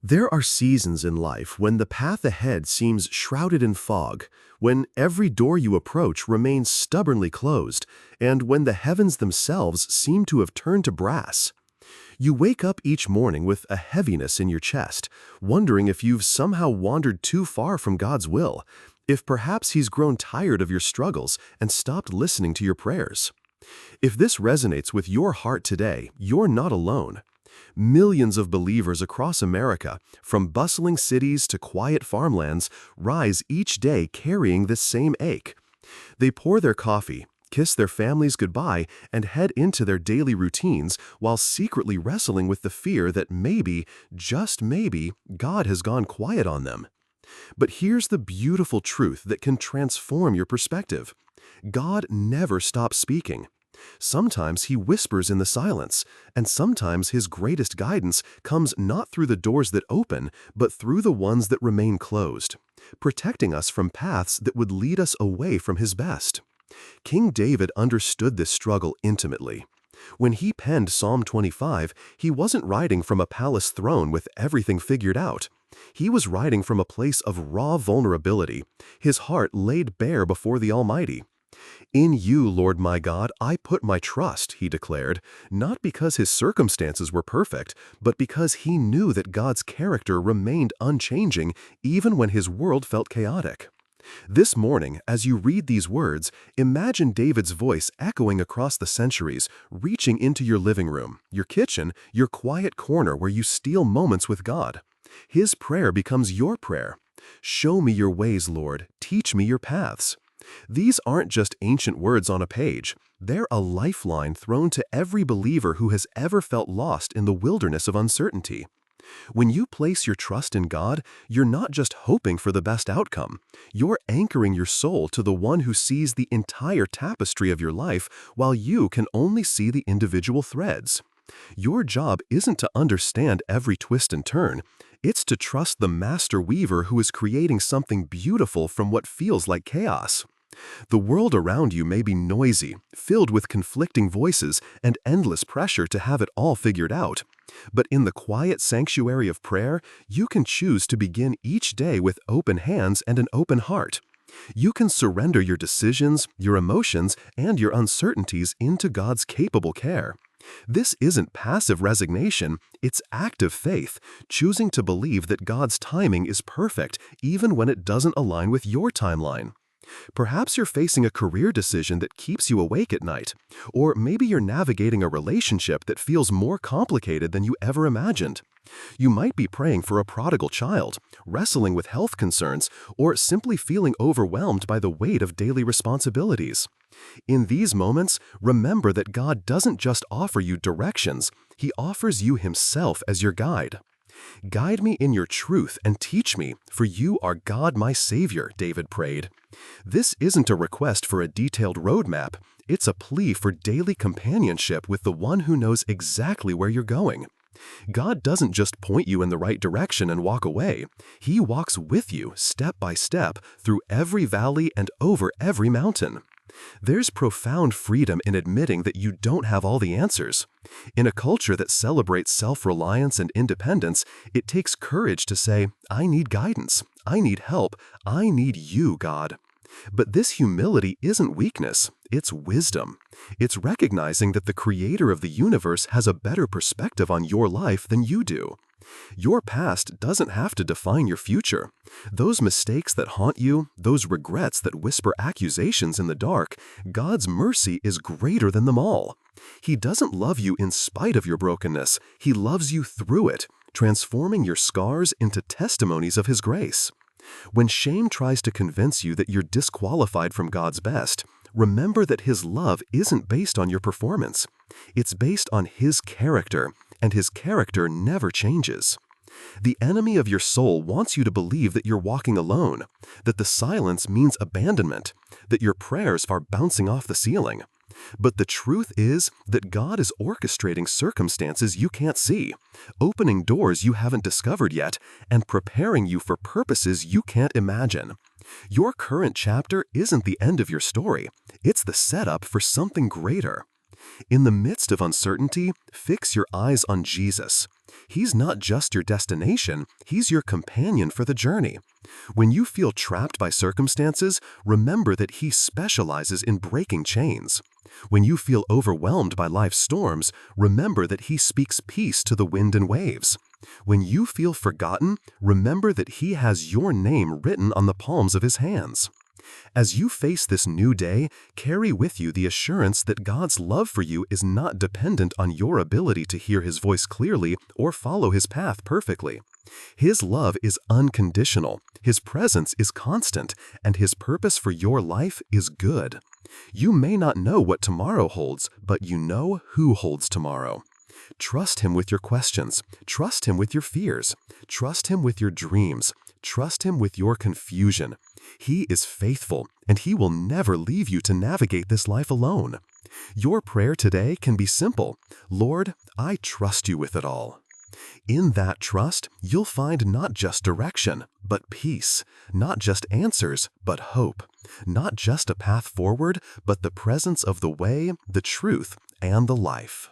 There are seasons in life when the path ahead seems shrouded in fog, when every door you approach remains stubbornly closed, and when the heavens themselves seem to have turned to brass. You wake up each morning with a heaviness in your chest, wondering if you've somehow wandered too far from God's will, if perhaps He's grown tired of your struggles and stopped listening to your prayers. If this resonates with your heart today, you're not alone. Millions of believers across America, from bustling cities to quiet farmlands, rise each day carrying this same ache. They pour their coffee, kiss their families goodbye, and head into their daily routines while secretly wrestling with the fear that maybe, just maybe, God has gone quiet on them. But here's the beautiful truth that can transform your perspective. God never stops speaking. Sometimes He whispers in the silence, and sometimes His greatest guidance comes not through the doors that open, but through the ones that remain closed, protecting us from paths that would lead us away from His best. King David understood this struggle intimately. When he penned Psalm 25, he wasn't writing from a palace throne with everything figured out. He was writing from a place of raw vulnerability, his heart laid bare before the Almighty. "In you, Lord my God, I put my trust," he declared, not because his circumstances were perfect, but because he knew that God's character remained unchanging even when his world felt chaotic. This morning, as you read these words, imagine David's voice echoing across the centuries, reaching into your living room, your kitchen, your quiet corner where you steal moments with God. His prayer becomes your prayer. "Show me your ways, Lord. Teach me your paths." These aren't just ancient words on a page. They're a lifeline thrown to every believer who has ever felt lost in the wilderness of uncertainty. When you place your trust in God, you're not just hoping for the best outcome. You're anchoring your soul to the one who sees the entire tapestry of your life while you can only see the individual threads. Your job isn't to understand every twist and turn. It's to trust the master weaver who is creating something beautiful from what feels like chaos. The world around you may be noisy, filled with conflicting voices and endless pressure to have it all figured out. But in the quiet sanctuary of prayer, you can choose to begin each day with open hands and an open heart. You can surrender your decisions, your emotions, and your uncertainties into God's capable care. This isn't passive resignation, it's active faith, choosing to believe that God's timing is perfect even when it doesn't align with your timeline. Perhaps you're facing a career decision that keeps you awake at night, or maybe you're navigating a relationship that feels more complicated than you ever imagined. You might be praying for a prodigal child, wrestling with health concerns, or simply feeling overwhelmed by the weight of daily responsibilities. In these moments, remember that God doesn't just offer you directions, He offers you Himself as your guide. "Guide me in your truth and teach me, for you are God my Savior," David prayed. This isn't a request for a detailed roadmap, it's a plea for daily companionship with the one who knows exactly where you're going. God doesn't just point you in the right direction and walk away. He walks with you, step by step, through every valley and over every mountain. There's profound freedom in admitting that you don't have all the answers. In a culture that celebrates self-reliance and independence, it takes courage to say, "I need guidance, I need help, I need you, God." But this humility isn't weakness, it's wisdom. It's recognizing that the Creator of the universe has a better perspective on your life than you do. Your past doesn't have to define your future. Those mistakes that haunt you, those regrets that whisper accusations in the dark, God's mercy is greater than them all. He doesn't love you in spite of your brokenness. He loves you through it, transforming your scars into testimonies of His grace. When shame tries to convince you that you're disqualified from God's best, remember that His love isn't based on your performance. It's based on His character, and His character never changes. The enemy of your soul wants you to believe that you're walking alone, that the silence means abandonment, that your prayers are bouncing off the ceiling. But the truth is that God is orchestrating circumstances you can't see, opening doors you haven't discovered yet, and preparing you for purposes you can't imagine. Your current chapter isn't the end of your story, it's the setup for something greater. In the midst of uncertainty, fix your eyes on Jesus. He's not just your destination, He's your companion for the journey. When you feel trapped by circumstances, remember that He specializes in breaking chains. When you feel overwhelmed by life's storms, remember that He speaks peace to the wind and waves. When you feel forgotten, remember that He has your name written on the palms of His hands. As you face this new day, carry with you the assurance that God's love for you is not dependent on your ability to hear His voice clearly or follow His path perfectly. His love is unconditional, His presence is constant, and His purpose for your life is good. You may not know what tomorrow holds, but you know who holds tomorrow. Trust Him with your questions. Trust Him with your fears. Trust Him with your dreams. Trust Him with your confusion. He is faithful, and He will never leave you to navigate this life alone. Your prayer today can be simple: Lord, I trust You with it all. In that trust, you'll find not just direction, but peace, not just answers, but hope, not just a path forward, but the presence of the way, the truth, and the life.